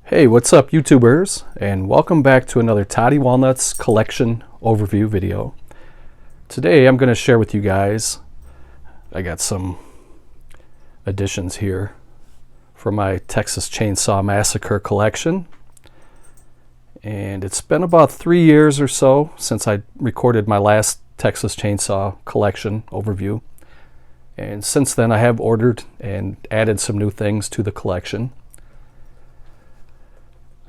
Hey, what's up YouTubers, and welcome back to another Toddy Walnuts collection overview video. Today I'm going to share with you guys, I got some additions here for my Texas Chainsaw Massacre collection. And it's been about 3 years or so since I recorded my last Texas Chainsaw collection overview. And since then I have ordered and added some new things to the collection.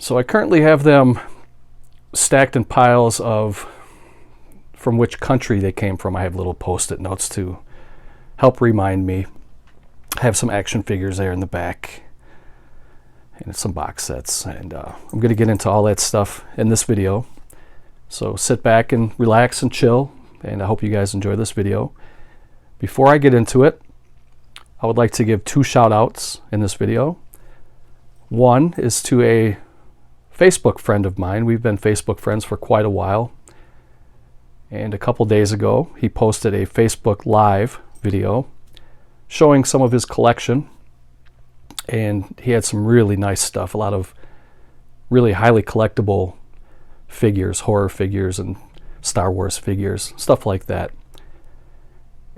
So I currently have them stacked in piles of from which country they came from. I have little post-it notes to help remind me. I have some action figures there in the back and some box sets, and I'm going to get into all that stuff in this video. So sit back and relax and chill, and I hope you guys enjoy this video. Before I get into it, I would like to give 2 shout outs in this video. One is to a Facebook friend of mine. We've been Facebook friends for quite a while, and a couple days ago he posted a Facebook Live video showing some of his collection, and he had some really nice stuff, a lot of really highly collectible figures, horror figures and Star Wars figures, stuff like that.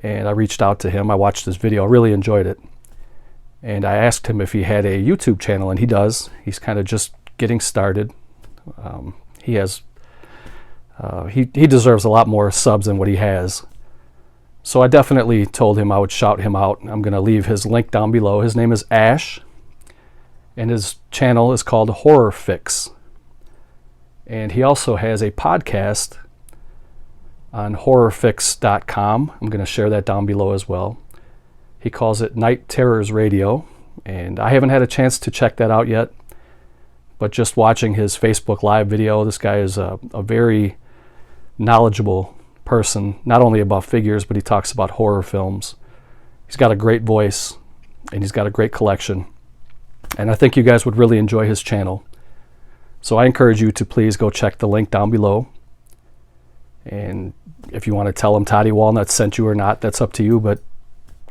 And I reached out to him. I watched his video, I really enjoyed it, and I asked him if he had a YouTube channel, and he does. He's kind of just getting started. He deserves a lot more subs than what he has. So I definitely told him I would shout him out. I'm going to leave his link down below. His name is Ash, and his channel is called Horror Fix. And he also has a podcast on horrorfix.com. I'm going to share that down below as well. He calls it Night Terrors Radio, and I haven't had a chance to check that out yet. But just watching his Facebook Live video, this guy is a very knowledgeable person, not only about figures, but he talks about horror films. He's got a great voice, and he's got a great collection. And I think you guys would really enjoy his channel. So I encourage you to please go check the link down below. And if you want to tell him Toddy Walnuts sent you or not, that's up to you, but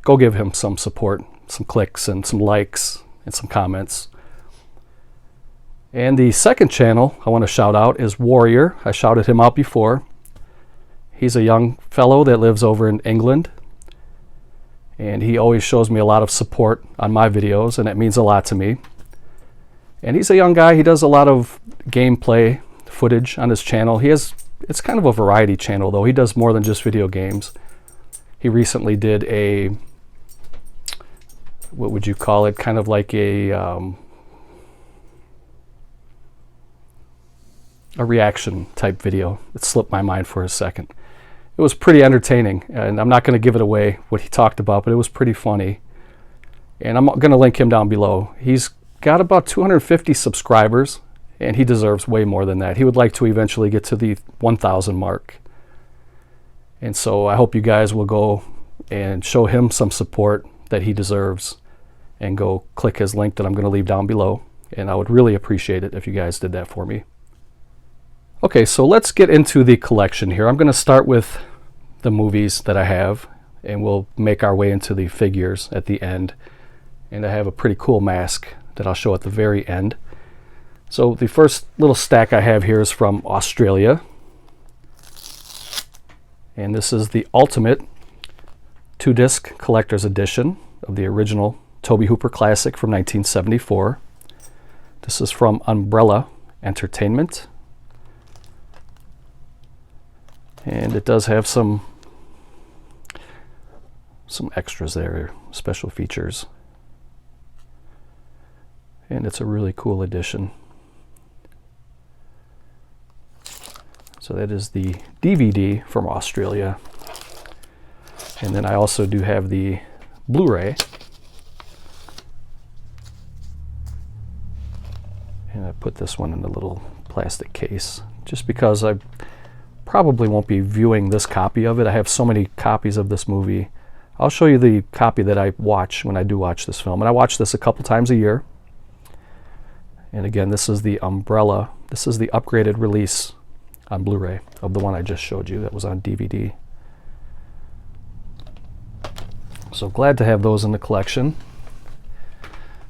go give him some support, some clicks and some likes and some comments. And the second channel I want to shout out is Warrior. I shouted him out before. He's a young fellow that lives over in England, and he always shows me a lot of support on my videos, and it means a lot to me. And he's a young guy. He does a lot of gameplay footage on his channel. It's kind of a variety channel, though. He does more than just video games. He recently did a, what would you call it, kind of like a reaction type video. It slipped my mind for a second. It was pretty entertaining, and I'm not going to give it away what he talked about, but it was pretty funny. And I'm going to link him down below. He's got about 250 subscribers, and he deserves way more than that. He would like to eventually get to the 1,000 mark. And so I hope you guys will go and show him some support that he deserves, and go click his link that I'm going to leave down below. And I would really appreciate it if you guys did that for me. Okay, so let's get into the collection here. I'm going to start with the movies that I have, and we'll make our way into the figures at the end. And I have a pretty cool mask that I'll show at the very end. So the first little stack I have here is from Australia. And this is the Ultimate 2-disc Collector's Edition of the original Tobe Hooper Classic from 1974. This is from Umbrella Entertainment. And it does have some extras there, special features. And it's a really cool edition. So that is the DVD from Australia. And then I also do have the Blu-ray. And I put this one in a little plastic case just because I probably won't be viewing this copy of it. I have so many copies of this movie. I'll show you the copy that I watch when I do watch this film. And I watch this a couple times a year. And again, this is the Umbrella. This is the upgraded release on Blu-ray of the one I just showed you that was on DVD. So glad to have those in the collection.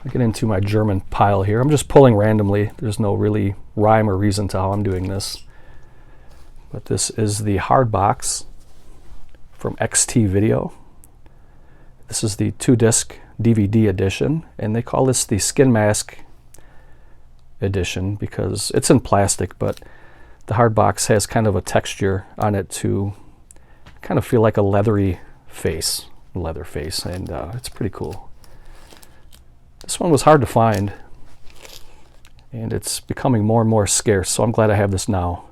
I get into my German pile here. I'm just pulling randomly. There's no really rhyme or reason to how I'm doing this. But this is the Hardbox from XT Video. This is the 2-disc DVD edition, and they call this the Skin Mask edition because it's in plastic, but the Hardbox has kind of a texture on it to kind of feel like a leather face, and it's pretty cool. This one was hard to find, and it's becoming more and more scarce, so I'm glad I have this now.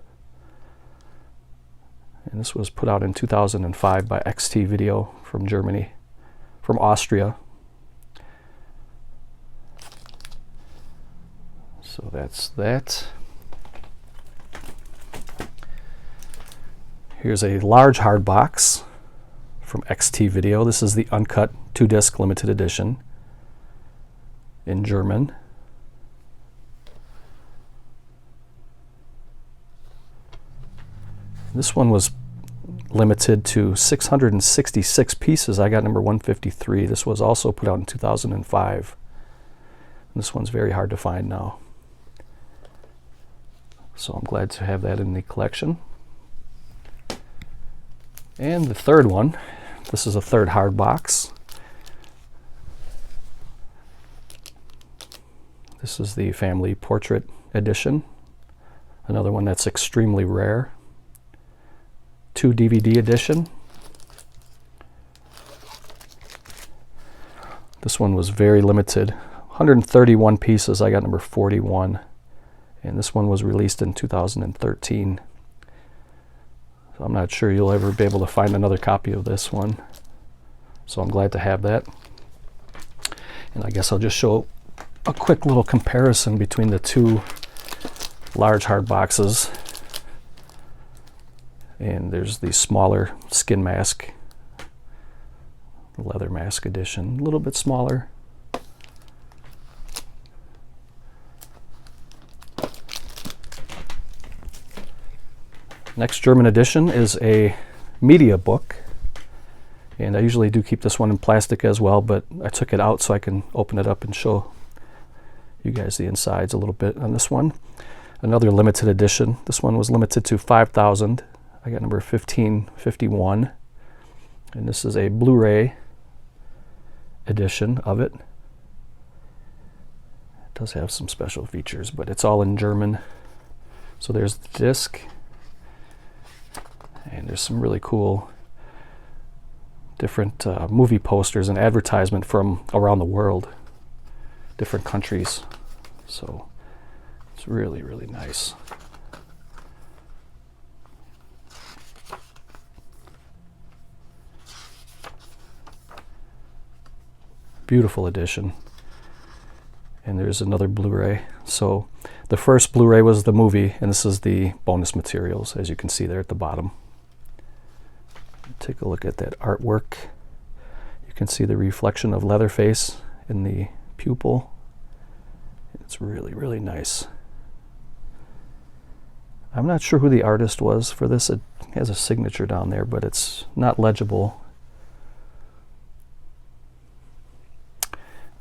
And this was put out in 2005 by XT Video from Germany, from Austria. So that's that. Here's a large Hardbox from XT Video. This is the uncut 2-disc limited edition in German. This one was limited to 666 pieces. I got number 153. This was also put out in 2005. This one's very hard to find now. So I'm glad to have that in the collection. And the third one, this is a third Hardbox. This is the Family Portrait Edition. Another one that's extremely rare. 2 DVD edition. This one was very limited. 131 pieces. I got number 41. And this one was released in 2013. So I'm not sure you'll ever be able to find another copy of this one. So I'm glad to have that. And I guess I'll just show a quick little comparison between the two large Hardboxes. And there's the smaller Skin Mask, Leather Mask edition, a little bit smaller. Next German edition is a media book, and I usually do keep this one in plastic as well, but I took it out so I can open it up and show you guys the insides a little bit on this one. Another limited edition. This one was limited to 5,000. I got number 1551, and this is a Blu-ray edition of it. It does have some special features, but it's all in German. So there's the disc, and there's some really cool different movie posters and advertisement from around the world, different countries. So it's really, really nice. Beautiful edition. And there's another Blu-ray. So the first Blu-ray was the movie, and this is the bonus materials, as you can see there at the bottom. Take a look at that artwork. You can see the reflection of Leatherface in the pupil. It's really, really nice. I'm not sure who the artist was for this. It has a signature down there, but it's not legible.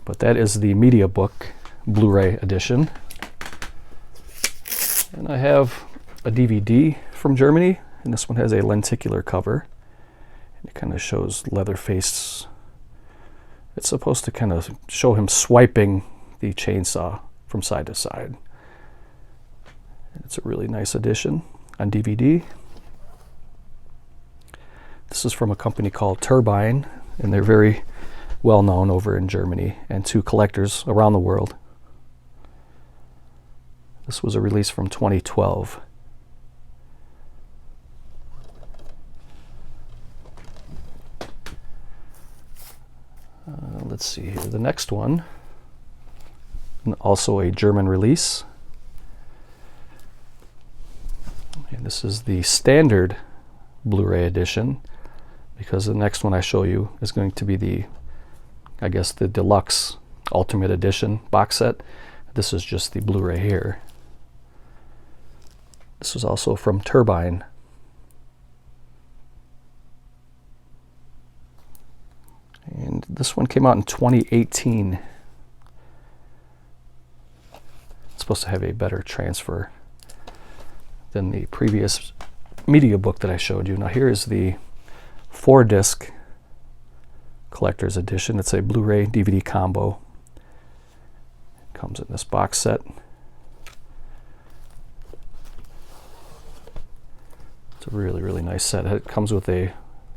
But that is the media book Blu-ray edition. And I have a DVD from Germany, and this one has a lenticular cover. It kind of shows Leatherface. It's supposed to kind of show him swiping the chainsaw from side to side. It's a really nice edition on DVD. This is from a company called Turbine, and they're very well known over in Germany and to collectors around the world. This was a release from 2012. Let's see here. The next one, also a German release. And this is the standard Blu-ray edition, because the next one I show you is going to be the, I guess, the deluxe ultimate edition box set. This is just the Blu-ray here. This was also from Turbine. And this one came out in 2018. supposed to have a better transfer than the previous media book that I showed you. Now here is the 4-disc collector's edition. It's a Blu-ray DVD combo. Comes in this box set. It's a really, really nice set. It comes with a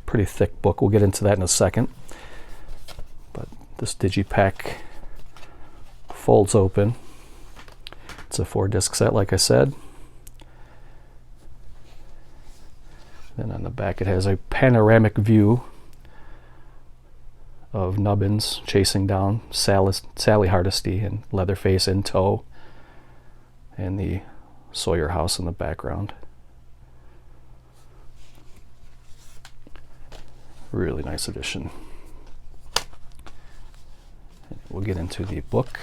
pretty thick book. We'll get into that in a second. But this digipack folds open. It's a 4-disc set, like I said. Then on the back it has a panoramic view of Nubbins chasing down Sally Hardesty and Leatherface in tow, and the Sawyer house in the background. Really nice edition. We'll get into the book.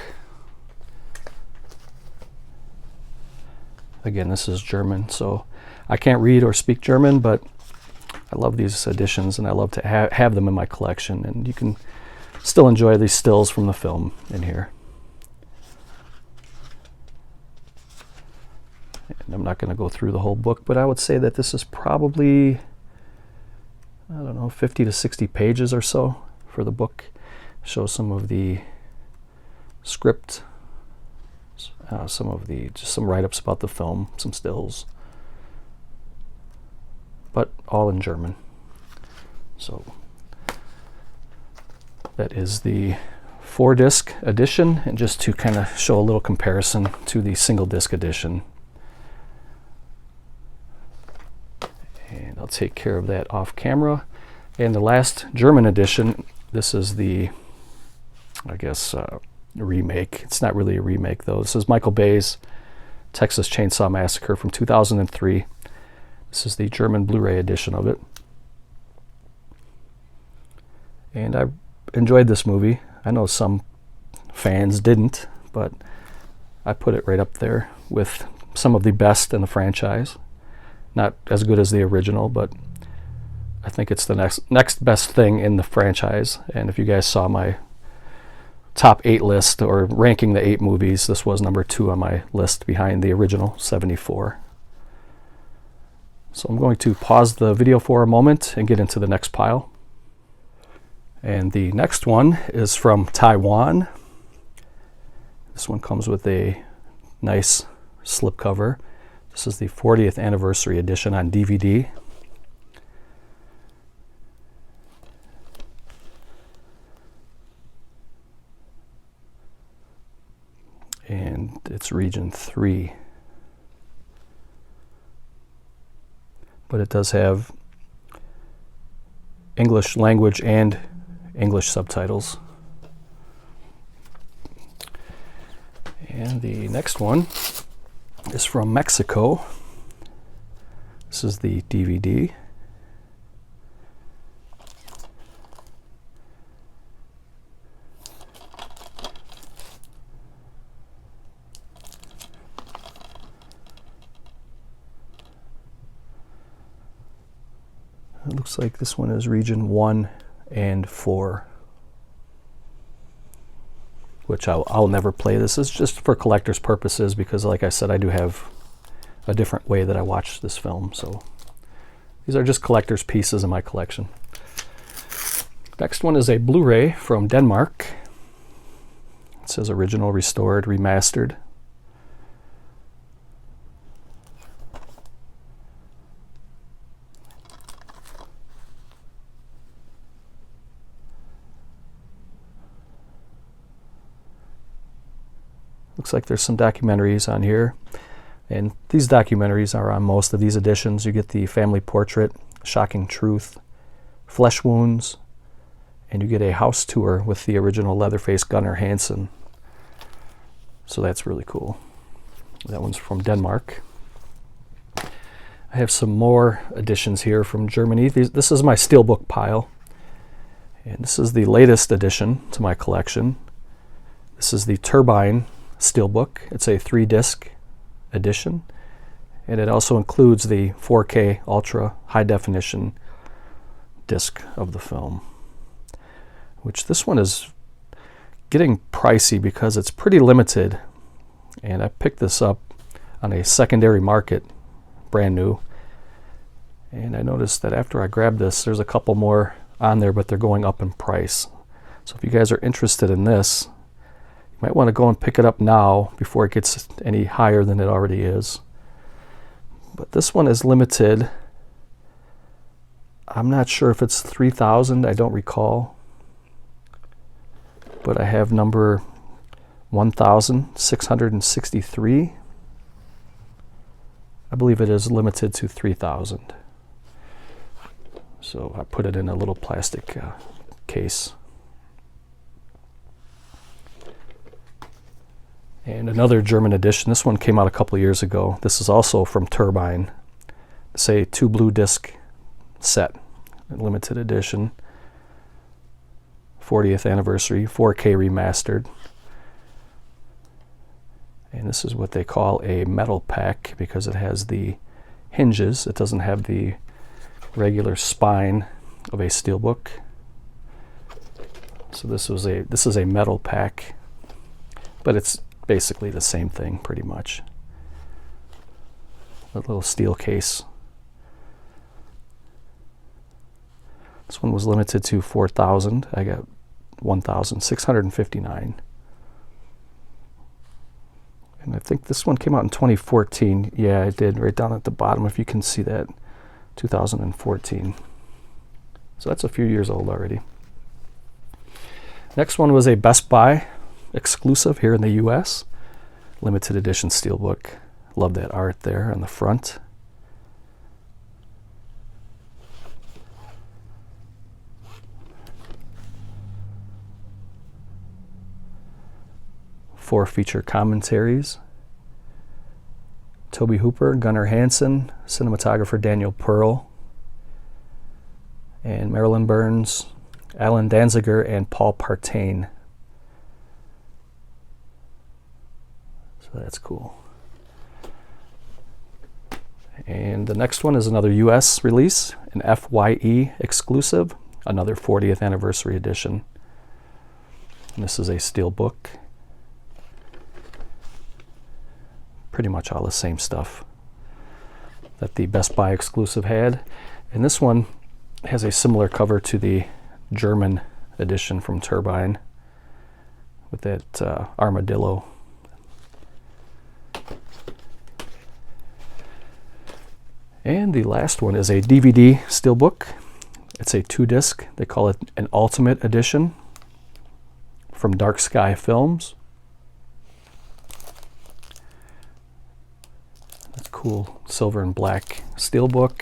Again, this is German, so I can't read or speak German, but I love these editions and I love to have them in my collection, and you can still enjoy these stills from the film in here. And I'm not going to go through the whole book, but I would say that this is probably, I don't know, 50 to 60 pages or so for the book. Shows some of the script, just some write-ups about the film, some stills, but all in German. So that is the 4-disc edition, and just to kind of show a little comparison to the single-disc edition. And I'll take care of that off camera. And the last German edition, this is the, I guess, remake. It's not really a remake though. This is Michael Bay's Texas Chainsaw Massacre from 2003. This is the German Blu-ray edition of it. And I enjoyed this movie. I know some fans didn't, but I put it right up there with some of the best in the franchise. Not as good as the original, but I think it's the next best thing in the franchise. And if you guys saw my top 8 list, or ranking the 8 movies, this was number 2 on my list behind the original 74. So I'm going to pause the video for a moment and get into the next pile. And the next one is from Taiwan. This one comes with a nice slipcover. This is the 40th anniversary edition on DVD. And it's region 3. But it does have English language and English subtitles. And the next one is from Mexico. This is the DVD. It looks like this one is region 1 and 4, which I'll never play. This is just for collector's purposes because, like I said, I do have a different way that I watch this film. So these are just collector's pieces in my collection. Next one is a Blu-ray from Denmark. It says original, restored, remastered. Looks like there's some documentaries on here, and these documentaries are on most of these editions. You get the family portrait, Shocking Truth, Flesh Wounds, and you get a house tour with the original Leatherface Gunnar Hansen. So that's really cool. That one's from Denmark. I have some more editions here from Germany. This is my Steelbook pile, and this is the latest addition to my collection. This is the Turbine Steelbook. It's a 3-disc edition, and it also includes the 4K Ultra High Definition disc of the film, which this one is getting pricey because it's pretty limited And I picked this up on a secondary market, brand new. And I noticed that after I grabbed this, there's a couple more on there, but they're going up in price. So if you guys are interested in this, you might want to go and pick it up now before it gets any higher than it already is. But this one is limited. I'm not sure if it's 3,000, I don't recall. But I have number 1,663. I believe it is limited to 3,000. So I put it in a little plastic case. And another German edition. This one came out a couple of years ago. This is also from Turbine. It's a 2 blue disc set, a limited edition, 40th anniversary, 4K remastered. And this is what they call a metal pack because it has the hinges. It doesn't have the regular spine of a Steelbook. So this is a metal pack, but it's basically the same thing pretty much. A little steel case. This one was limited to 4,000. I got 1,659. And I think this one came out in 2014. Yeah, it did, right down at the bottom, if you can see that, 2014. So that's a few years old already. Next one was a Best Buy exclusive here in the US, limited edition Steelbook. Love that art there on the front. Four feature commentaries. Toby Hooper, Gunnar Hansen, cinematographer Daniel Pearl, and Marilyn Burns, Alan Danziger, and Paul Partain. So that's cool. And the next one is another US release, an FYE exclusive, another 40th anniversary edition. And this is a Steelbook. Pretty much all the same stuff that the Best Buy exclusive had. And this one has a similar cover to the German edition from Turbine with that armadillo. And the last one is a DVD Steelbook. It's a 2-disc. They call it an Ultimate Edition from Dark Sky Films. That's cool, silver and black Steelbook.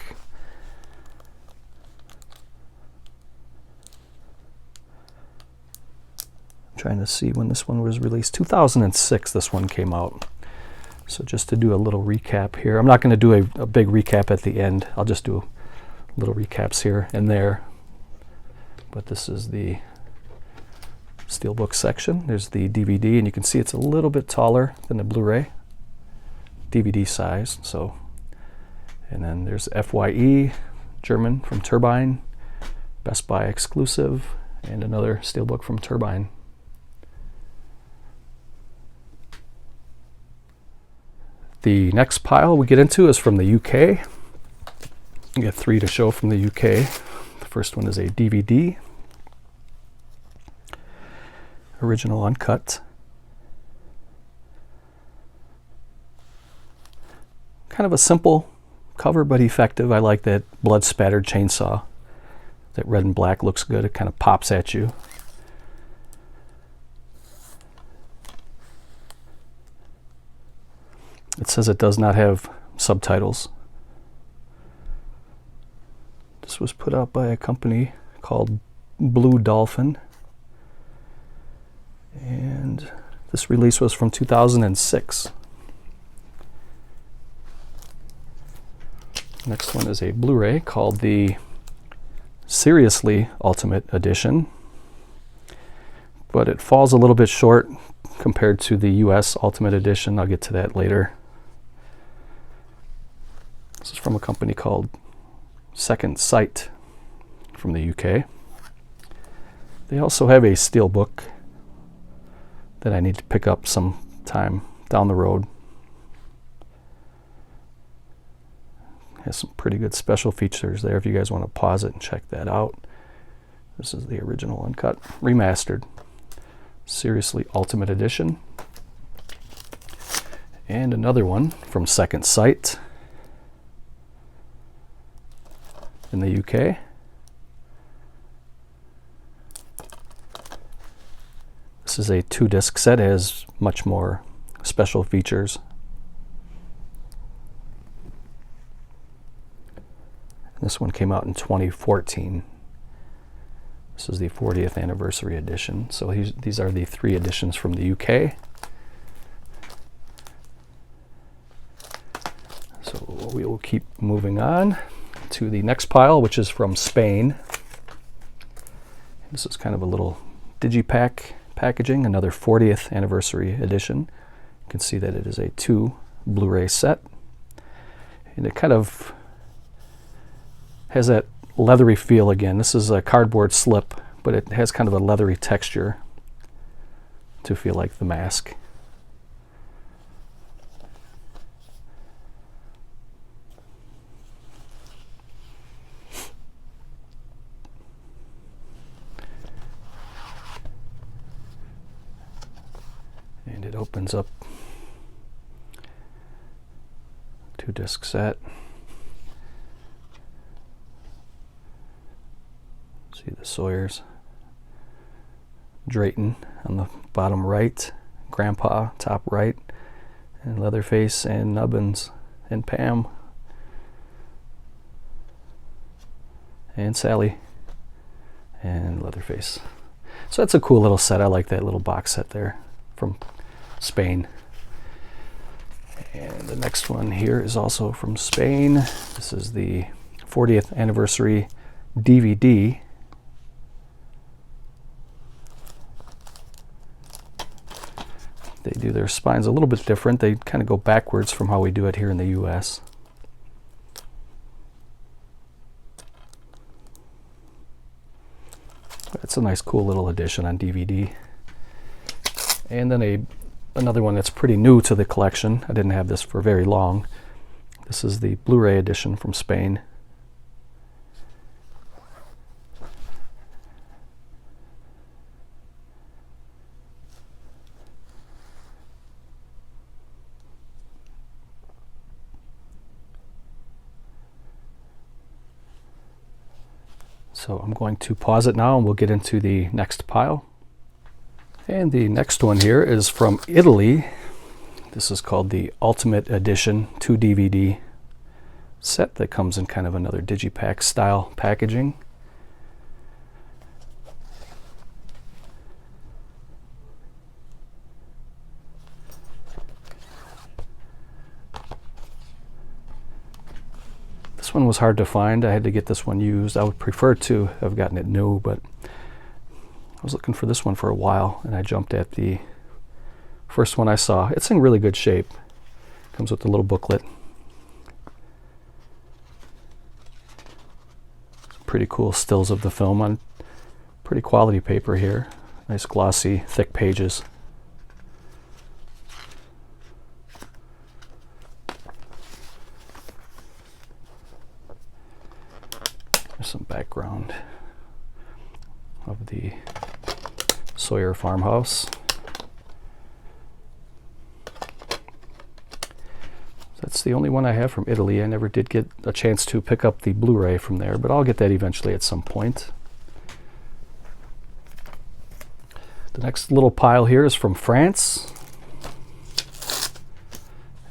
I'm trying to see when this one was released. 2006 this one came out. So just to do a little recap here. I'm not going to do a big recap at the end. I'll just do little recaps here and there. But this is the Steelbook section. There's the DVD, and you can see it's a little bit taller than the Blu-ray. DVD size. So, and then there's FYE, German from Turbine, Best Buy exclusive, and another Steelbook from Turbine. The next pile we get into is from the UK. We get 3 to show from the UK. The first one is a DVD, original uncut. Kind of a simple cover, but effective. I like that blood spattered chainsaw. That red and black looks good. It kind of pops at you. It says it does not have subtitles. This was put out by a company called Blue Dolphin. And this release was from 2006. Next one is a Blu-ray called the Seriously Ultimate Edition. But it falls a little bit short compared to the US Ultimate Edition. I'll get to that later. This is from a company called Second Sight from the UK. They also have a Steelbook that I need to pick up sometime down the road. Has some pretty good special features there if you guys want to pause it and check that out. This is the original uncut, remastered. Seriously Ultimate Edition. And another one from Second Sight in the UK. This is a 2-disc set. It has much more special features. This one came out in 2014. This is the 40th anniversary edition. So these are the 3 editions from the UK. So we will keep moving on to the next pile, which is from Spain. This is kind of a little digipack packaging, another 40th anniversary edition. You can see that it is a 2 Blu-ray set. And it kind of has that leathery feel again. This is a cardboard slip, but it has kind of a leathery texture to feel like the mask. And it opens up, 2-disc set. See the Sawyers, Drayton on the bottom right, Grandpa top right, and Leatherface and Nubbins and Pam and Sally and Leatherface. So that's a cool little set. I like that little box set there from Spain. And the next one here is also from Spain. This is the 40th anniversary DVD. They do their spines a little bit different. They kind of go backwards from how we do it here in the US. That's a nice cool little edition on DVD. And then another one that's pretty new to the collection. I didn't have this for very long. This is the Blu-ray edition from Spain. So I'm going to pause it now and we'll get into the next pile. And the next one here is from Italy. This is called the Ultimate Edition 2 DVD set that comes in kind of another digipack style packaging. This one was hard to find. I had to get this one used. I would prefer to have gotten it new, but I was looking for this one for a while and I jumped at the first one I saw. It's in really good shape. Comes with a little booklet. Some pretty cool stills of the film on pretty quality paper here. Nice glossy, thick pages. There's some background of the Sawyer farmhouse. That's the only one I have from Italy. I never did get a chance to pick up the Blu-ray from there, but I'll get that eventually at some point. The next little pile here is from France.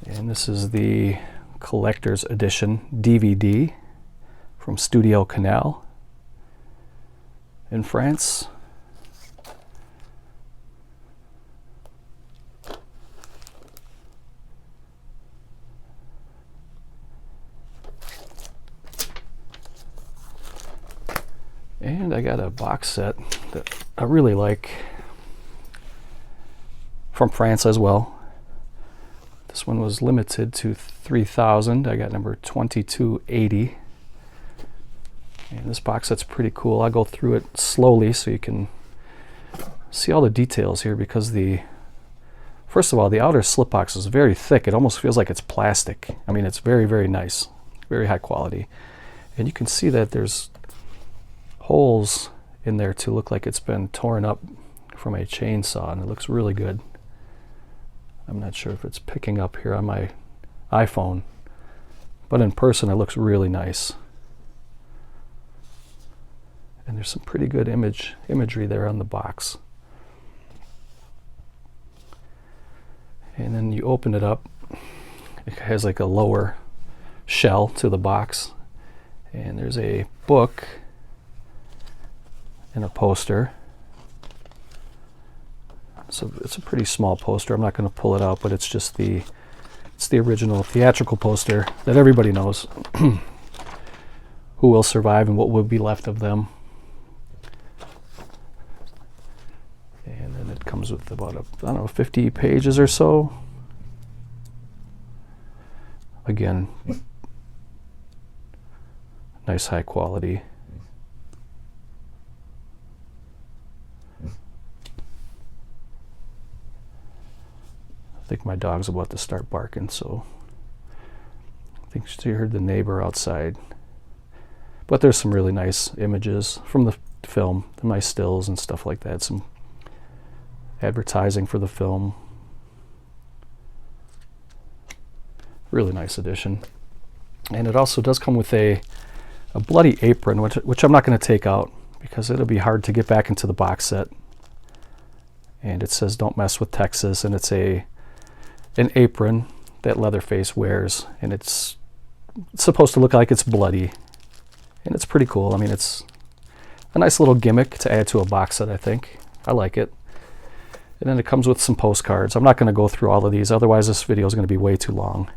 And this is the collector's edition DVD from Studio Canal in France. And I got a box set that I really like from France as well. This one was limited to 3,000. I got number 2280. And this box set's pretty cool. I'll go through it slowly so you can see all the details here, because the First of all, the outer slip box is very thick. It almost feels like it's plastic. I mean, it's very, very nice, very high quality. And you can see that there's holes in there to look like it's been torn up from a chainsaw, and it looks really good. I'm not sure if it's picking up here on my iPhone, but in person it looks really nice. And there's some pretty good imagery there on the box. And then you open it up, it has like a lower shell to the box, and there's a book and a poster. So it's a pretty small poster. I'm not going to pull it out, but it's just the original theatrical poster that everybody knows. Who will survive and what will be left of them. And then it comes with about, I don't know, 50 pages or so. Again, nice high quality. I think my dog's about to start barking, so I think she heard the neighbor outside. But there's some really nice images from the film, the nice stills and stuff like that, some advertising for the film. Really nice edition. And it also does come with a bloody apron, which I'm not going to take out because it'll be hard to get back into the box set. And it says "Don't mess with Texas," and it's an apron that Leatherface wears, and it's supposed to look like it's bloody, and it's pretty cool. I mean, it's a nice little gimmick to add to a box set, I think. I like it. And then it comes with some postcards. I'm not going to go through all of these, otherwise this video is going to be way too long.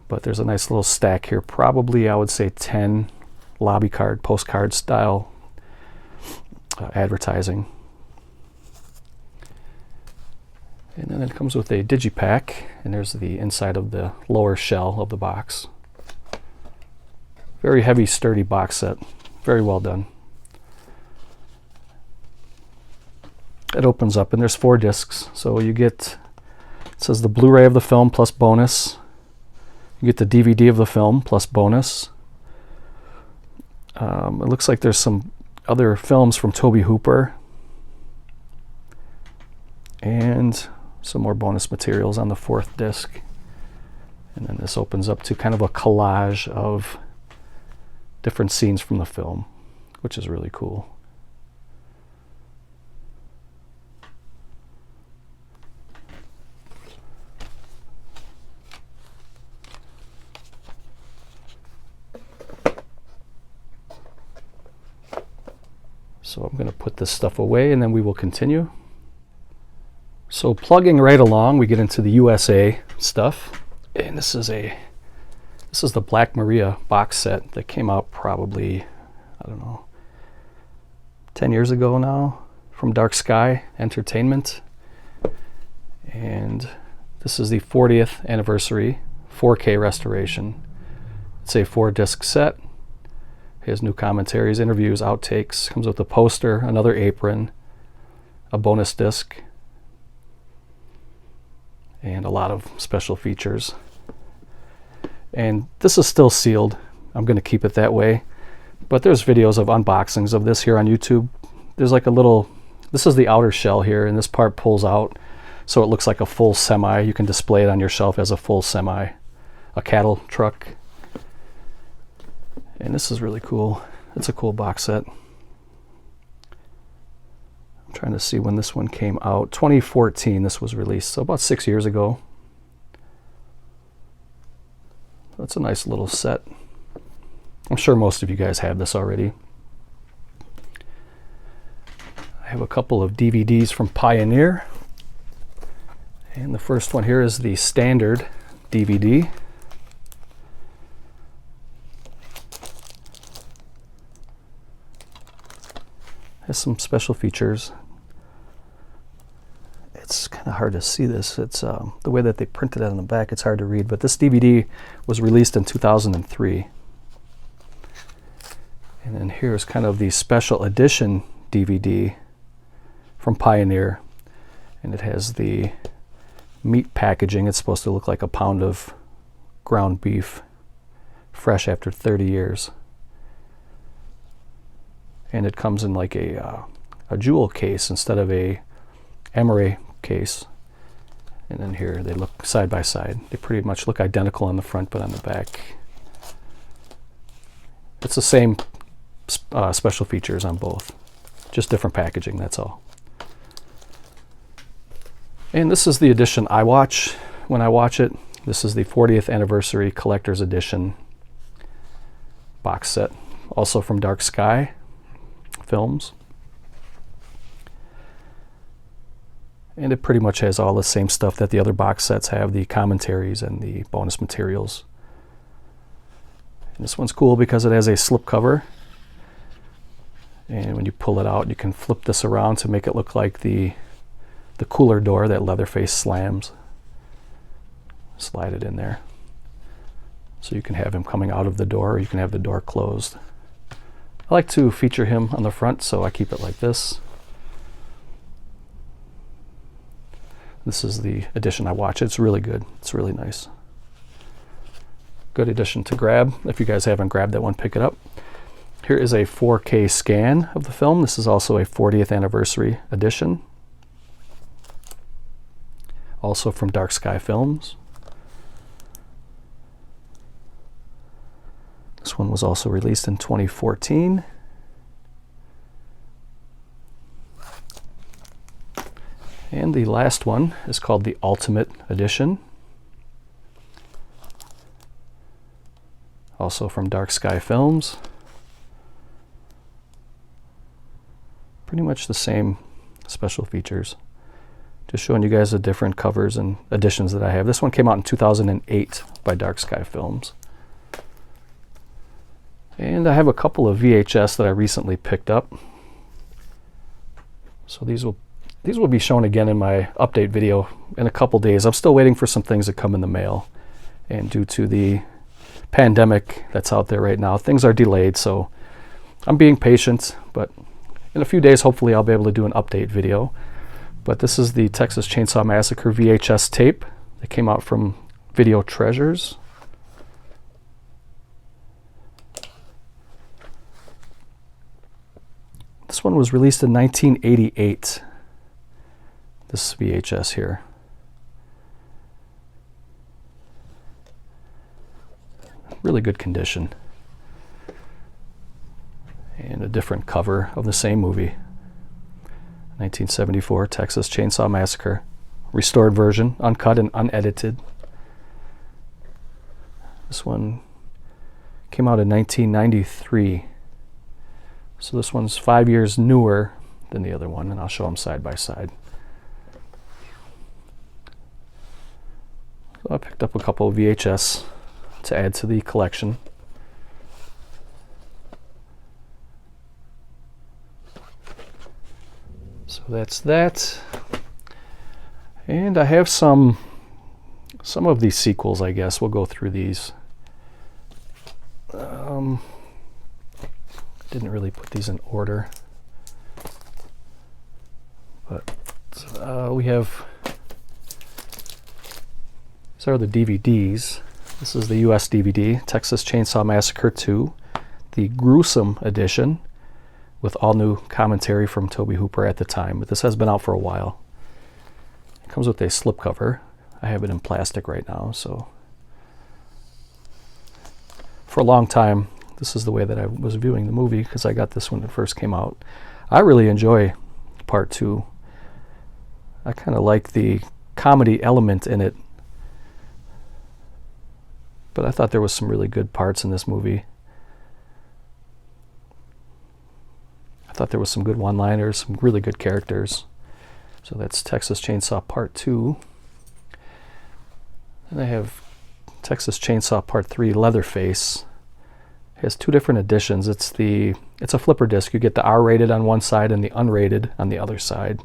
But there's a nice little stack here, probably I would say 10 lobby card, postcard style advertising. And then it comes with a digipack, and there's the inside of the lower shell of the box. Very heavy, sturdy box set. Very well done. It opens up, and there's 4 discs. So you get, it says the Blu-ray of the film plus bonus. You get the DVD of the film plus bonus. It looks like there's some other films from Tobe Hooper. And some more bonus materials on the 4th disc. And then this opens up to kind of a collage of different scenes from the film, which is really cool. So I'm going to put this stuff away and then we will continue. So plugging right along, we get into the USA stuff, and this is the Black Maria box set that came out probably, I don't know, 10 years ago now, from Dark Sky Entertainment. And this is the 40th anniversary 4K restoration. It's a 4-disc set. It has new commentaries, interviews, outtakes. Comes with a poster, another apron, a bonus disc, and a lot of special features. And this is still sealed. I'm going to keep it that way. But there's videos of unboxings of this here on YouTube. There's like a little, this is the outer shell here, and this part pulls out so it looks like a full semi. You can display it on your shelf as a full semi, a cattle truck. And this is really cool. It's a cool box set. I'm trying to see when this one came out. 2014 this was released, so about 6 years ago. That's a nice little set. I'm sure most of you guys have this already. I have a couple of DVDs from Pioneer. And the first one here is the standard DVD. Has some special features. It's kind of hard to see this. It's the way that they printed it on the back, it's hard to read, but this DVD was released in 2003. And then here's kind of the special edition DVD from Pioneer, and it has the meat packaging. It's supposed to look like a pound of ground beef, fresh after 30 years. And it comes in like a jewel case instead of a emery case. And then here they look side by side. They pretty much look identical on the front, but on the back it's the same special features on both, just different packaging, that's all. And this is the edition I watch when I watch it. This is the 40th anniversary collector's edition box set, also from Dark Sky Films. And it pretty much has all the same stuff that the other box sets have, the commentaries and the bonus materials. And this one's cool because it has a slip cover. And when you pull it out, you can flip this around to make it look like the cooler door that Leatherface slams. Slide it in there. So you can have him coming out of the door, or you can have the door closed. I like to feature him on the front, so I keep it like this. This is the edition I watch. It's really good. It's really nice. Good edition to grab. If you guys haven't grabbed that one, pick it up. Here is a 4K scan of the film. This is also a 40th anniversary edition. Also from Dark Sky Films. This one was also released in 2014. And the last one is called the Ultimate Edition. Also from Dark Sky Films. Pretty much the same special features. Just showing you guys the different covers and editions that I have. This one came out in 2008 by Dark Sky Films. And I have a couple of VHS that I recently picked up. So these will be shown again in my update video in a couple days. I'm still waiting for some things to come in the mail. And due to the pandemic that's out there right now, things are delayed. So I'm being patient, but in a few days, hopefully I'll be able to do an update video. But this is the Texas Chainsaw Massacre VHS tape that came out from Video Treasures. This one was released in 1988. This VHS here. Really good condition. And a different cover of the same movie. 1974 Texas Chainsaw Massacre. Restored version, uncut and unedited. This one came out in 1993. So this one's 5 years newer than the other one, and I'll show them side by side. So I picked up a couple of VHS to add to the collection. So that's that. And I have some of these sequels, I guess. We'll go through these. Didn't really put these in order. But we have, these are the DVDs. This is the US DVD, Texas Chainsaw Massacre 2, the gruesome edition, with all new commentary from Tobe Hooper at the time, but this has been out for a while. It comes with a slipcover. I have it in plastic right now, so for a long time, this is the way that I was viewing the movie, because I got this when it first came out. I really enjoy part 2. I kind of like the comedy element in it, but I thought there was some really good parts in this movie. I thought there was some good one-liners, some really good characters. So that's Texas Chainsaw Part 2. And I have Texas Chainsaw Part 3, Leatherface. It has 2 different editions. It's a flipper disc. You get the R-rated on one side and the unrated on the other side.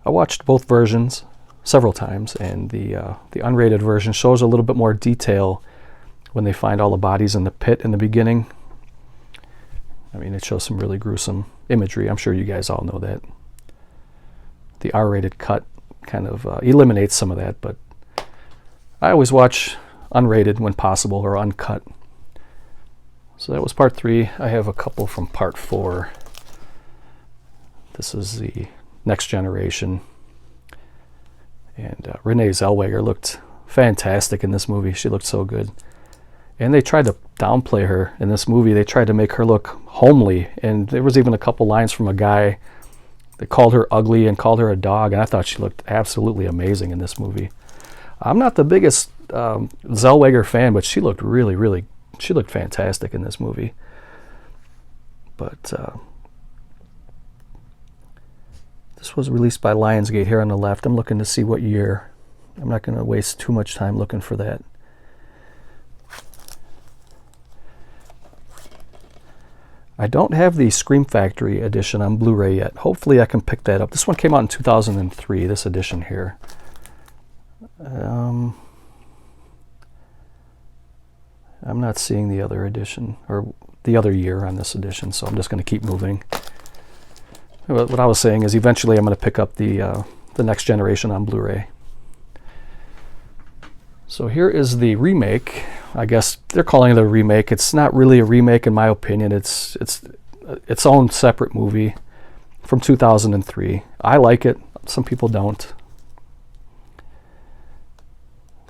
I watched both versions several times, and the unrated version shows a little bit more detail when they find all the bodies in the pit in the beginning. I mean, it shows some really gruesome imagery. I'm sure you guys all know that. The R-rated cut kind of eliminates some of that, but I always watch unrated when possible, or uncut. So that was part 3. I have a couple from part 4. This is the Next Generation. And Renee Zellweger looked fantastic in this movie. She looked so good. And they tried to downplay her in this movie. They tried to make her look homely. And there was even a couple lines from a guy that called her ugly and called her a dog. And I thought she looked absolutely amazing in this movie. I'm not the biggest Zellweger fan, but she looked she looked fantastic in this movie. But this was released by Lionsgate here on the left. I'm looking to see what year. I'm not going to waste too much time looking for that. I don't have the Scream Factory edition on Blu-ray yet. Hopefully I can pick that up. This one came out in 2003, this edition here. I'm not seeing the other edition, or the other year on this edition, so I'm just going to keep moving. What I was saying is eventually I'm going to pick up the Next Generation on Blu-ray. So here is the remake. I guess they're calling it a remake. It's not really a remake in my opinion. It's its own separate movie from 2003. I like it. Some people don't.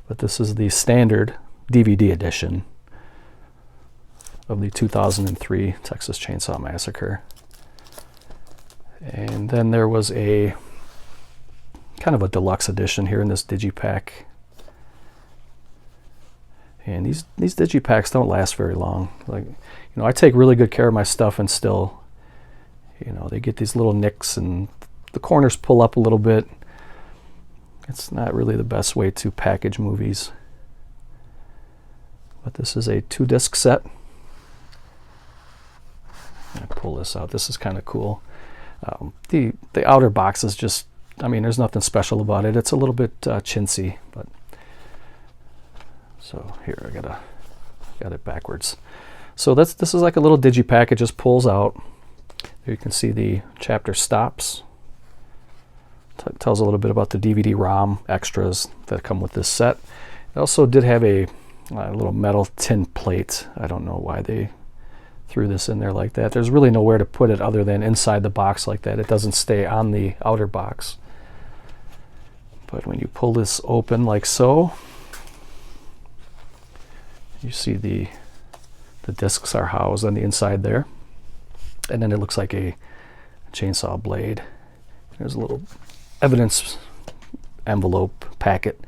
But this is the standard DVD edition of the 2003 Texas Chainsaw Massacre. And then there was a kind of a deluxe edition here in this digipack. And these digipacks don't last very long. Like, you know, I take really good care of my stuff, and still, you know, they get these little nicks and the corners pull up a little bit. It's not really the best way to package movies. But this is a 2-disc set. I pull this out. This is kind of cool. The outer box is just, I mean, there's nothing special about it. It's a little bit chintzy, but so here I got it backwards. So this is like a little digipack. It just pulls out. There you can see the chapter stops. Tells a little bit about the DVD-ROM extras that come with this set. It also did have a little metal tin plate. I don't know why they threw this in there like that. There's really nowhere to put it other than inside the box like that. It doesn't stay on the outer box. But when you pull this open like so, you see the discs are housed on the inside there. And then it looks like a chainsaw blade. There's a little evidence envelope packet.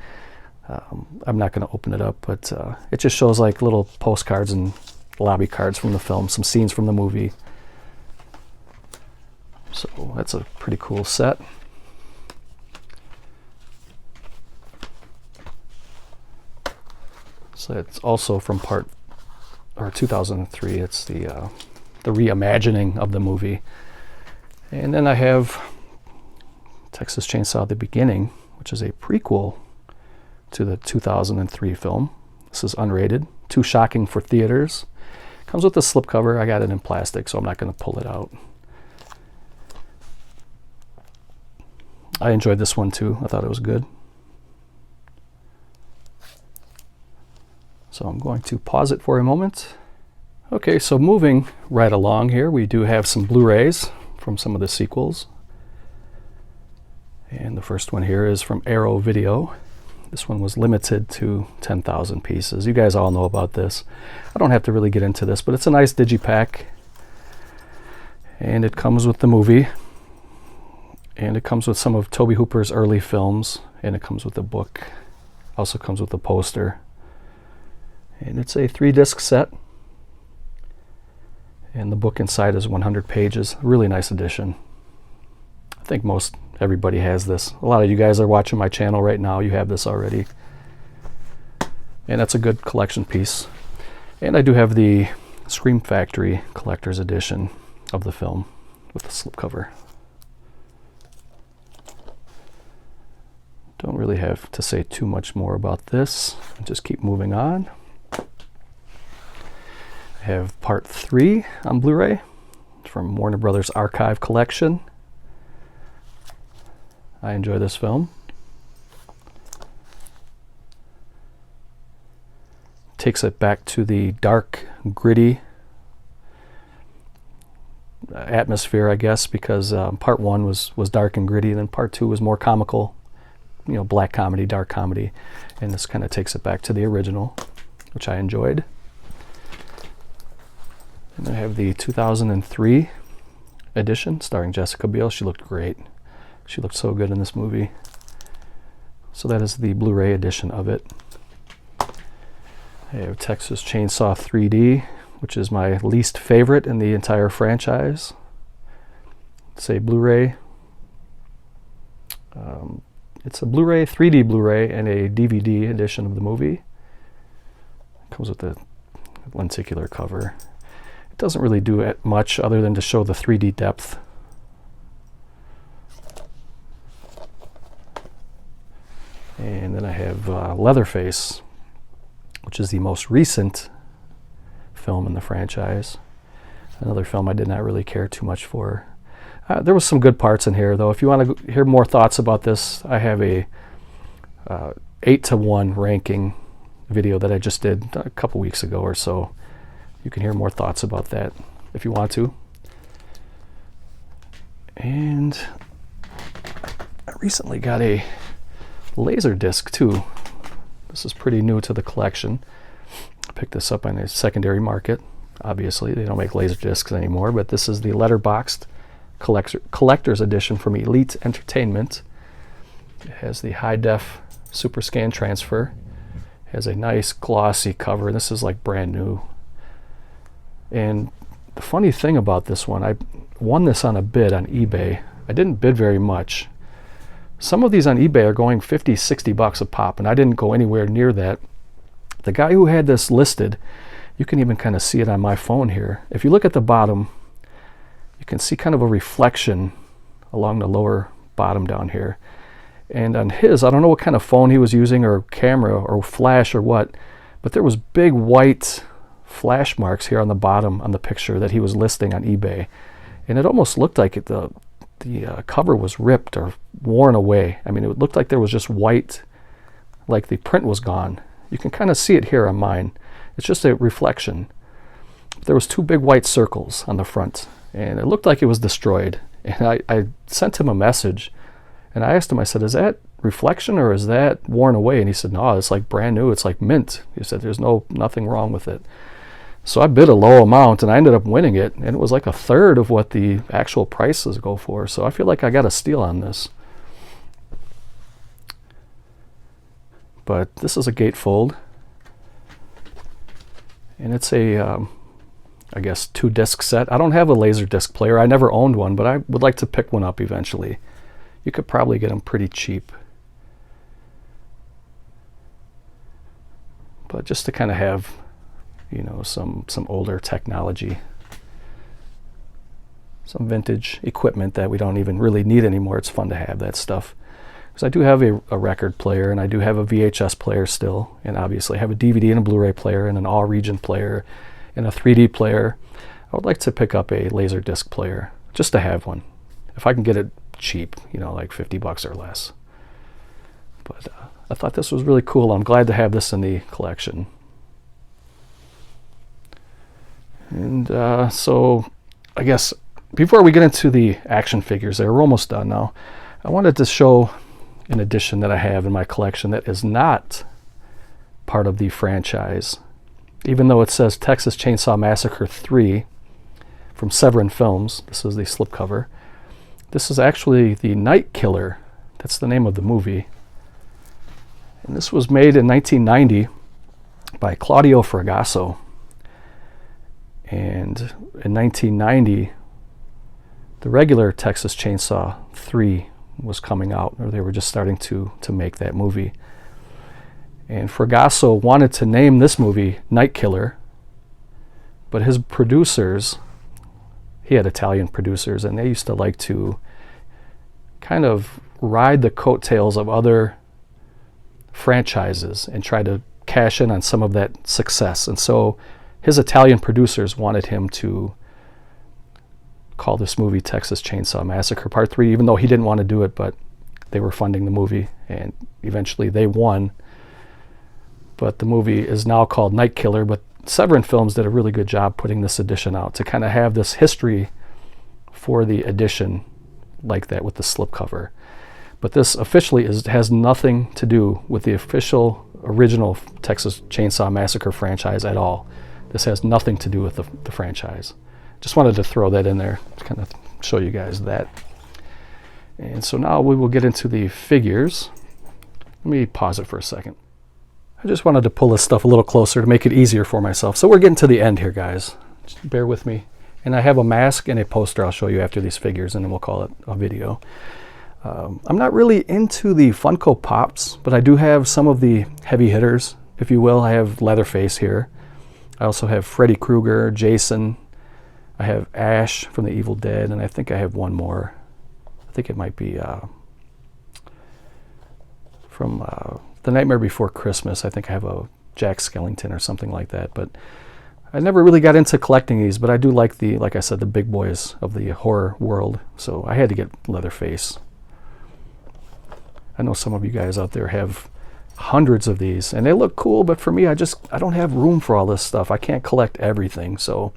I'm not going to open it up, but it just shows like little postcards and lobby cards from the film, some scenes from the movie. So that's a pretty cool set. So it's also from 2003. It's the reimagining of the movie. And then I have Texas Chainsaw: The Beginning, which is a prequel to the 2003 film. This is unrated, too shocking for theaters. Comes with a slipcover. I got it in plastic, so I'm not going to pull it out. I enjoyed this one too. I thought it was good. So I'm going to pause it for a moment. Okay, so moving right along here, we do have some Blu-rays from some of the sequels. And the first one here is from Arrow Video. This one was limited to 10,000 pieces. You guys all know about this. I don't have to really get into this, but it's a nice digipack. And it comes with the movie. And it comes with some of Tobe Hooper's early films. And it comes with a book. Also comes with a poster. And it's a 3-disc set. And the book inside is 100 pages. Really nice edition. I think everybody has this. A lot of you guys are watching my channel right now. You have this already. And that's a good collection piece. And I do have the Scream Factory Collector's Edition of the film with the slipcover. Don't really have to say too much more about this. I'll just keep moving on. I have part 3 on Blu-ray. from Warner Brothers Archive Collection. I enjoy this film. Takes it back to the dark, gritty atmosphere, I guess, because part one was dark and gritty, and then part two was more comical, you know, black comedy, dark comedy, and this kind of takes it back to the original, which I enjoyed. And I have the 2003 edition starring Jessica Biel. She looked great. She looked so good in this movie. So that is the Blu-ray edition of it. I have Texas Chainsaw 3D, which is my least favorite in the entire franchise. It's a Blu-ray. It's a Blu-ray, 3D Blu-ray, and a DVD edition of the movie. It comes with a lenticular cover. It doesn't really do much other than to show the 3D depth. And then I have Leatherface, which is the most recent film in the franchise. Another film I did not really care too much for. There was some good parts in here, though. If you want to hear more thoughts about this, I have a 8-to-1 ranking video that I just did a couple weeks ago or so. You can hear more thoughts about that if you want to. And I recently got a Laserdisc too. This is pretty new to the collection. I picked this up on a secondary market. Obviously, they don't make Laserdiscs anymore, but this is the letterboxed collector's edition from Elite Entertainment. It has the high-def super scan transfer. It has a nice glossy cover. This is like brand new. And the funny thing about this one, I won this on a bid on eBay. I didn't bid very much. Some of these on eBay are going $50, $60 a pop, and I didn't go anywhere near that. The guy who had this listed, you can even kind of see it on my phone here. If you look at the bottom, you can see kind of a reflection along the lower bottom down here. And on his, I don't know what kind of phone he was using or camera or flash or what, but there was big white flash marks here on the bottom on the picture that he was listing on eBay. And it almost looked like the cover was ripped or worn away. I mean, it looked like there was just white, like the print was gone. You can kind of see it here on mine. It's just a reflection. There was two big white circles on the front, and it looked like it was destroyed. And I sent him a message, and I asked him, I said, is that reflection or is that worn away? And he said, no, it's like brand new. It's like mint. He said, there's nothing wrong with it. So I bid a low amount, and I ended up winning it, and it was like a third of what the actual prices go for. So I feel like I got a steal on this. But this is a gatefold, and it's a, I guess, 2-disc set. I don't have a Laserdisc player. I never owned one, but I would like to pick one up eventually. You could probably get them pretty cheap. But just to kind of have, you know, some older technology, some vintage equipment that we don't even really need anymore. It's fun to have that stuff. Because I do have a record player, and I do have a VHS player still, and obviously I have a DVD and a Blu-ray player and an all-region player and a 3D player. I would like to pick up a Laserdisc player just to have one. If I can get it cheap, you know, like $50 or less. But I thought this was really cool. I'm glad to have this in the collection. And so I guess before we get into the action figures there, we're almost done now. I wanted to show an edition that I have in my collection that is not part of the franchise. Even though it says Texas Chainsaw Massacre 3 from Severin Films, this is the slipcover. This is actually the Night Killer. That's the name of the movie. And this was made in 1990 by Claudio Fragasso. And in 1990, the regular Texas Chainsaw 3 was coming out, or they were just starting to make that movie. And Fragasso wanted to name this movie Night Killer, but his producers, he had Italian producers, and they used to like to kind of ride the coattails of other franchises and try to cash in on some of that success. And so his Italian producers wanted him to call this movie Texas Chainsaw Massacre Part 3, even though he didn't want to do it, but they were funding the movie, and eventually they won. But the movie is now called Night Killer, but Severin Films did a really good job putting this edition out to kind of have this history for the edition like that with the slipcover. But this officially has nothing to do with the official original Texas Chainsaw Massacre franchise at all. This has nothing to do with the franchise. Just wanted to throw that in there to kind of show you guys that. And so now we will get into the figures. Let me pause it for a second. I just wanted to pull this stuff a little closer to make it easier for myself. So we're getting to the end here, guys. Just bear with me. And I have a mask and a poster I'll show you after these figures, and then we'll call it a video. I'm not really into the Funko Pops, but I do have some of the heavy hitters, if you will. I have Leatherface here. I also have Freddy Krueger, Jason. I have Ash from the Evil Dead, and I think I have one more. I think it might be from The Nightmare Before Christmas. I think I have a Jack Skellington or something like that. But I never really got into collecting these, but I do like like I said, the big boys of the horror world. So I had to get Leatherface. I know some of you guys out there have hundreds of these, and they look cool, but for me, I don't have room for all this stuff. I can't collect everything, so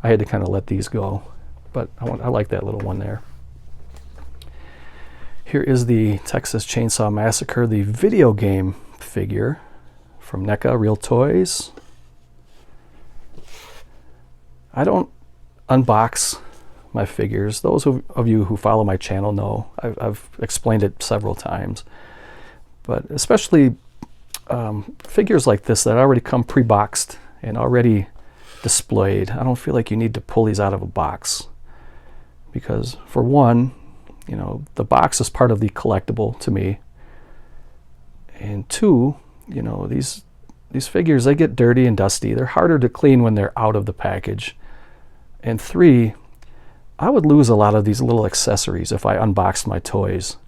I had to kind of let these go. But I like that little one there. Here is the Texas Chainsaw Massacre, the video game figure from NECA, Real Toys. I don't unbox my figures. Those of you who follow my channel know I've explained it several times. But especially figures like this that already come pre-boxed and already displayed, I don't feel like you need to pull these out of a box. Because for one, you know, the box is part of the collectible to me. And two, you know, these figures, they get dirty and dusty. They're harder to clean when they're out of the package. And three, I would lose a lot of these little accessories if I unboxed my toys.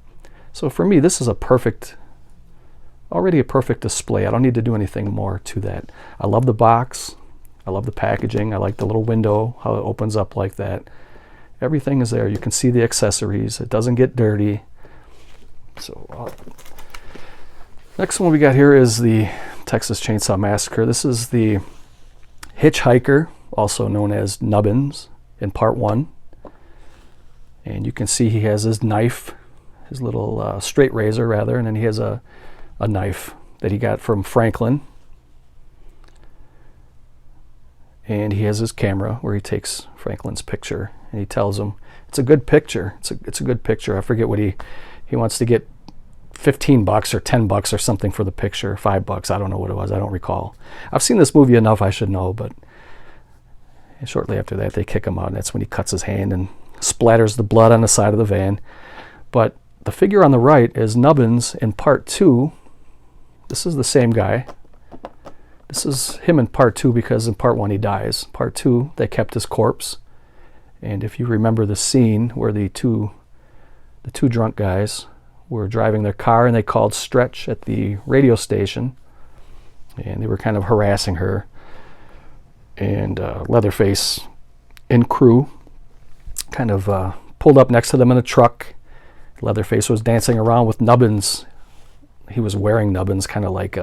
So for me, this is already a perfect display. I don't need to do anything more to that. I love the box. I love the packaging. I like the little window, how it opens up like that. Everything is there. You can see the accessories. It doesn't get dirty. So next one we got here is the Texas Chainsaw Massacre. This is the Hitchhiker, also known as Nubbins, in part 1. And you can see he has his knife, his little straight razor rather, and then he has a knife that he got from Franklin. And he has his camera where he takes Franklin's picture and he tells him it's a good picture. It's a good picture. I forget what he wants to get $15 or $10 or something for the picture, $5. I don't know what it was. I don't recall. I've seen this movie enough, I should know, but shortly after that they kick him out, and that's when he cuts his hand and splatters the blood on the side of the van. But the figure on the right is Nubbins in part 2. This is the same guy. This is him in part 2 because in part 1 he dies. Part 2 they kept his corpse. And if you remember the scene where the two drunk guys were driving their car and they called Stretch at the radio station and they were kind of harassing her. And Leatherface in crew kind of pulled up next to them in a truck. Leatherface was dancing around with Nubbins. He was wearing Nubbins kind of like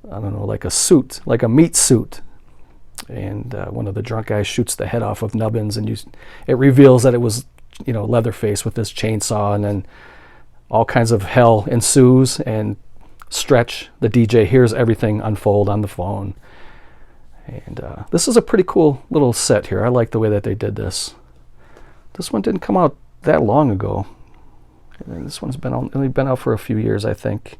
like a suit, like a meat suit. And one of the drunk guys shoots the head off of Nubbins, and it reveals that it was, you know, Leatherface with this chainsaw, and then all kinds of hell ensues, and Stretch, the DJ, hears everything unfold on the phone. And this is a pretty cool little set here. I like the way that they did this. This one didn't come out that long ago. And this one's only been out for a few years, I think.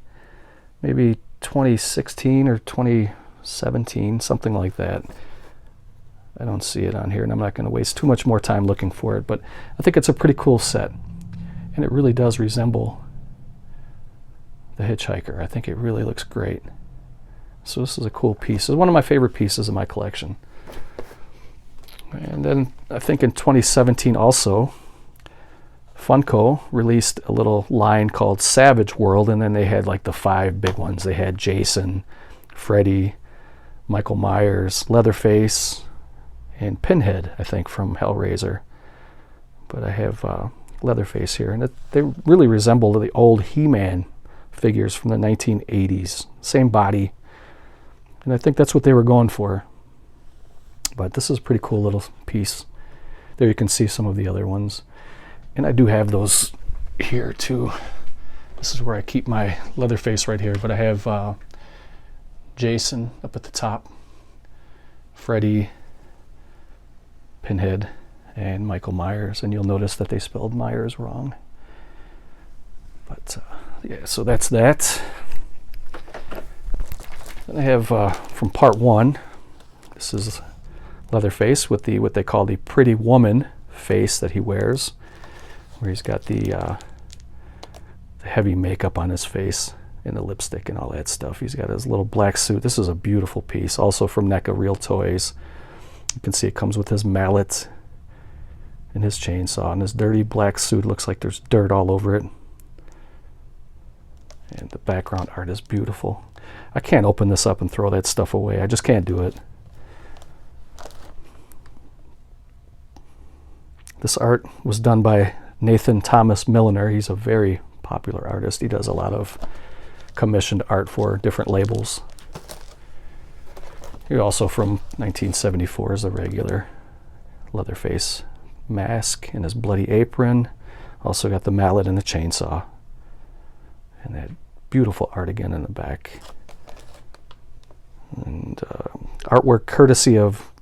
Maybe 2016 or 2017, something like that. I don't see it on here, and I'm not going to waste too much more time looking for it, but I think it's a pretty cool set. And it really does resemble the Hitchhiker. I think it really looks great. So this is a cool piece. It's one of my favorite pieces in my collection. And then I think in 2017 also, Funko released a little line called Savage World, and then they had like the 5 big ones. They had Jason, Freddy, Michael Myers, Leatherface, and Pinhead, I think, from Hellraiser. But I have Leatherface here, and they really resemble the old He-Man figures from the 1980s. Same body, and I think that's what they were going for. But this is a pretty cool little piece. There you can see some of the other ones. And I do have those here too. This is where I keep my Leatherface right here, but I have Jason up at the top, Freddy, Pinhead, and Michael Myers. And you'll notice that they spelled Myers wrong. But yeah, so that's that. Then I have from part 1, this is Leatherface with what they call the pretty woman face that he wears, where he's got the heavy makeup on his face and the lipstick and all that stuff. He's got his little black suit. This is a beautiful piece, also from NECA Real Toys. You can see it comes with his mallet and his chainsaw, and his dirty black suit looks like there's dirt all over it. And the background art is beautiful. I can't open this up and throw that stuff away. I just can't do it. This art was done by Nathan Thomas Milliner. He's a very popular artist. He does a lot of commissioned art for different labels. Here also from 1974 is a regular Leatherface mask and his bloody apron. Also got the mallet and the chainsaw. And that beautiful art again in the back. And artwork courtesy of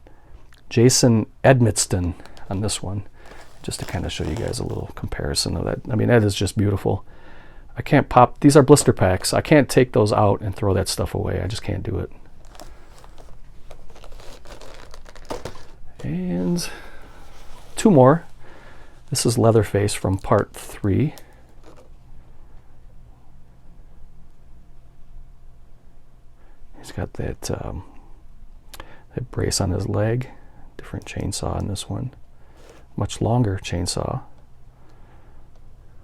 Jason Edmiston on this one, just to kind of show you guys a little comparison of that. I mean, that is just beautiful. I can't pop, these are blister packs. I can't take those out and throw that stuff away. I just can't do it. And 2 more. This is Leatherface from part 3. He's got that brace on his leg. Different chainsaw on this one. Much longer chainsaw.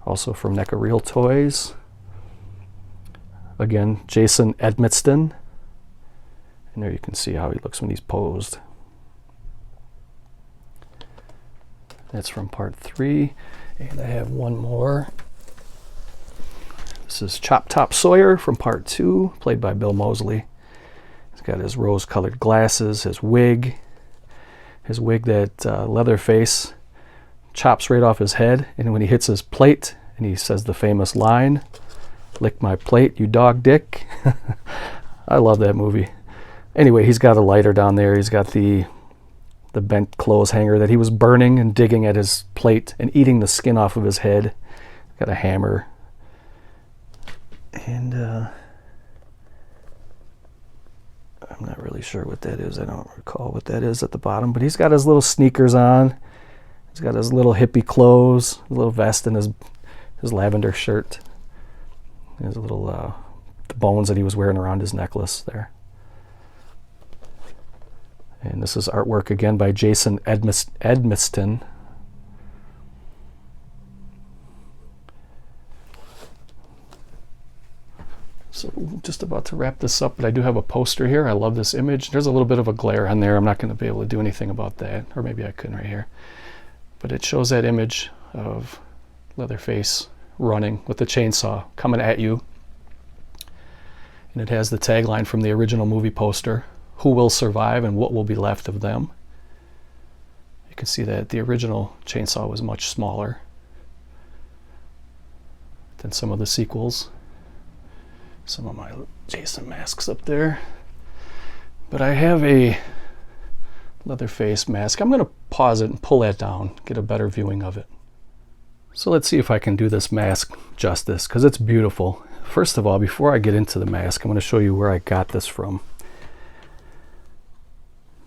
Also from NECA Real Toys. Again, Jason Edmiston. And there you can see how he looks when he's posed. That's from part 3. And I have one more. This is Chop Top Sawyer from part 2, played by Bill Moseley. He's got his rose-colored glasses, his wig that Leatherface chops right off his head, and when he hits his plate and he says the famous line, "Lick my plate, you dog dick." I love that movie. Anyway, he's got a lighter down there. He's got the bent clothes hanger that he was burning and digging at his plate and eating the skin off of his head. Got a hammer. And I'm not really sure what that is. I don't recall what that is at the bottom, but he's got his little sneakers on. He's got his little hippie clothes, a little vest, and his lavender shirt. His little the bones that he was wearing around his necklace there. And this is artwork again by Jason Edmiston. So just about to wrap this up, but I do have a poster here. I love this image. There's a little bit of a glare on there. I'm not going to be able to do anything about that, or maybe I couldn't right here. But it shows that image of Leatherface running with the chainsaw coming at you. And it has the tagline from the original movie poster, "Who will survive and what will be left of them?" You can see that the original chainsaw was much smaller than some of the sequels. Some of my Jason masks up there. But I have a Leatherface mask. I'm going to pause it and pull that down, get a better viewing of it. So let's see if I can do this mask justice, because it's beautiful. First of all, before I get into the mask, I'm going to show you where I got this from.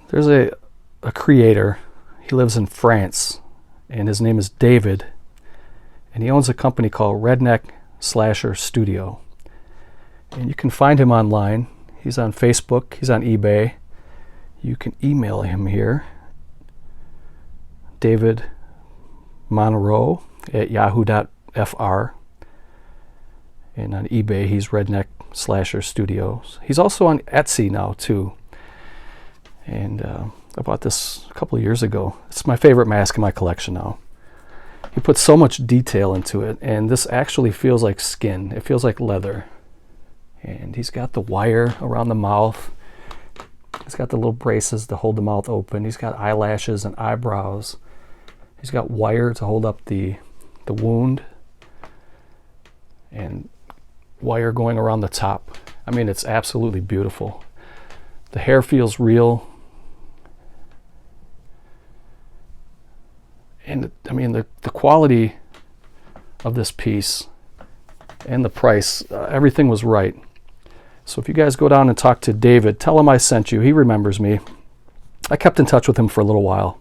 There's a creator. He lives in France, and his name is David, and he owns a company called Redneck Slasher Studio. And you can find him online. He's on Facebook. He's on eBay. You can email him here, David Monroe at yahoo.fr. And on eBay, he's Redneck Slasher Studios. He's also on Etsy now, too. And I bought this a couple of years ago. It's my favorite mask in my collection now. He put so much detail into it, and this actually feels like skin. It feels like leather. And he's got the wire around the mouth. He's got the little braces to hold the mouth open. He's got eyelashes and eyebrows. He's got wire to hold up the wound, and wire going around the top. I mean, it's absolutely beautiful. The hair feels real. And I mean, the quality of this piece and the price, everything was right. So if you guys go down and talk to David, tell him I sent you. He remembers me. I kept in touch with him for a little while.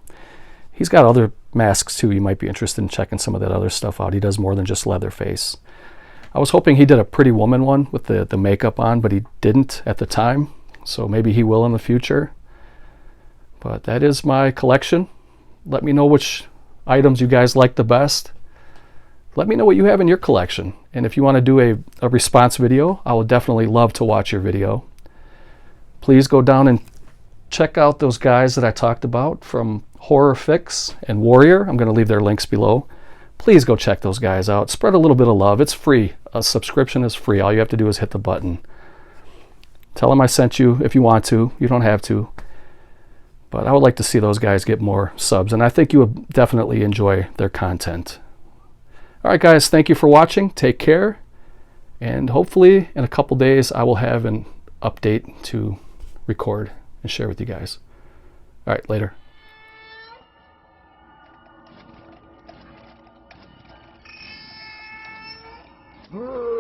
He's got other masks too. You might be interested in checking some of that other stuff out. He does more than just Leatherface. I was hoping he did a Pretty Woman one with the makeup on, but he didn't at the time. So maybe he will in the future. But that is my collection. Let me know which items you guys like the best. Let me know what you have in your collection. And if you want to do a response video, I would definitely love to watch your video. Please go down and check out those guys that I talked about from Horror Fix and Warrior. I'm going to leave their links below. Please go check those guys out. Spread a little bit of love. It's free. A subscription is free. All you have to do is hit the button. Tell them I sent you if you want to. You don't have to. But I would like to see those guys get more subs, and I think you would definitely enjoy their content. All right, guys, thank you for watching. Take care, and hopefully in a couple days I will have an update to record and share with you guys. All right, later. Brrr.